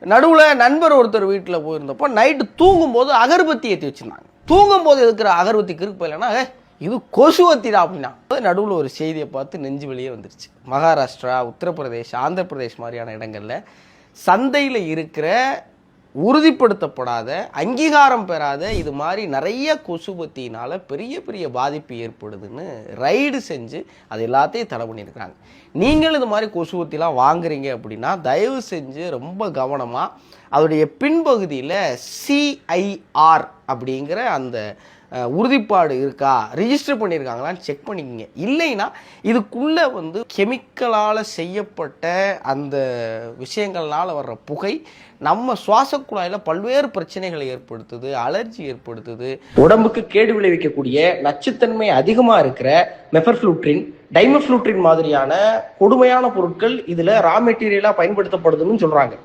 நடுவில் நண்பர் ஒருத்தர் வீட்டில் போயிருந்தப்போ நைட்டு தூங்கும்போது அகர்பத்தி ஏற்றி வச்சுருந்தாங்க. தூங்கும்போது இருக்கிற அகர்பத்தி கிறுக்கு போயிலன்னா இது கொசுவத்தி தான் அப்படின்னா நடுவில் ஒரு செய்தியை பார்த்து நெஞ்சு வெளியே வந்துருச்சு. மகாராஷ்டிரா, உத்தரப்பிரதேஷ், ஆந்திர பிரதேஷ் மாதிரியான இடங்களில் சந்தையில் இருக்கிற உறுதிப்படுத்தப்படாத அங்கீகாரம் பெறாத இது மாதிரி நிறைய கொசுபத்தினால் பெரிய பெரிய பாதிப்பு ஏற்படுதுன்னு ரைடு செஞ்சு அது எல்லாத்தையும் தடை பண்ணியிருக்கிறாங்க. நீங்கள் இது மாதிரி கொசுபத்திலாம் வாங்குறீங்க அப்படின்னா தயவு செஞ்சு ரொம்ப கவனமாக அதோடைய பின்பகுதியில் சிஐஆர் அப்படிங்கிற அந்த உறுதிப்பாடு இருக்கா, ரிஜிஸ்டர் பண்ணியிருக்காங்களான்னு செக் பண்ணிக்கோங்க. இல்லைன்னா இதுக்குள்ளே கெமிக்கலால் செய்யப்பட்ட அந்த விஷயங்கள்னால் வர்ற புகை நம்ம சுவாச குழாயில் பல்வேறு பிரச்சனைகளை ஏற்படுத்துது, அலர்ஜி ஏற்படுத்துது, உடம்புக்கு கேடு விளைவிக்கக்கூடிய நச்சுத்தன்மை அதிகமாக இருக்கிற மெஃபர்ஃப்ளூட்ரின், டைமெஃப்ளூட்ரின் மாதிரியான கொடுமையான பொருட்கள் இதில் ரா மெட்டீரியலாக பயன்படுத்தப்படுதுன்னு சொல்கிறாங்க.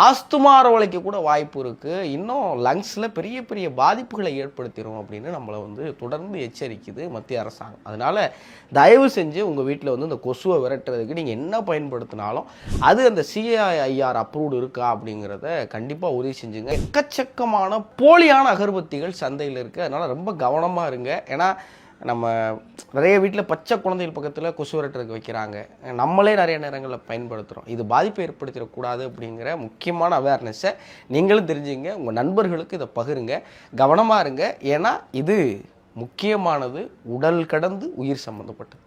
ஆஸ்துமா வரவழைக்க கூட வாய்ப்பு இருக்குது. இன்னும் லங்ஸில் பெரிய பெரிய பாதிப்புகளை ஏற்படுத்திடும் அப்படின்னு நம்மளை தொடர்ந்து எச்சரிக்குது மத்திய அரசாங்கம். அதனால் தயவு செஞ்சு உங்கள் வீட்டில் இந்த கொசுவை விரட்டுறதுக்கு நீங்கள் என்ன பயன்படுத்தினாலும் அது அந்த சிஐஆர் அப்ரூவ்டு இருக்கா அப்படிங்கிறத கண்டிப்பாக உறுதி செஞ்சுங்க. எக்கச்சக்கமான போலியான அகர்பத்திகள் சந்தையில் இருக்குது. அதனால் ரொம்ப கவனமாக இருங்க. ஏன்னா நம்ம நிறைய வீட்டில் பச்சை குழந்தைகள் பக்கத்தில் கொசு விரட்டுறதுக்கு வைக்கிறாங்க. நம்மளே நிறைய நேரங்களில் பயன்படுத்துகிறோம். இது பாதிப்பை ஏற்படுத்திடக்கூடாது அப்படிங்கிற முக்கியமான அவேர்னஸை நீங்களும் தெரிஞ்சுங்க. உங்கள் நண்பர்களுக்கு இதை பகிருங்க. கவனமாக இருங்க. ஏன்னா இது முக்கியமானது, உடல் கடந்து உயிர் சம்மந்தப்பட்டது.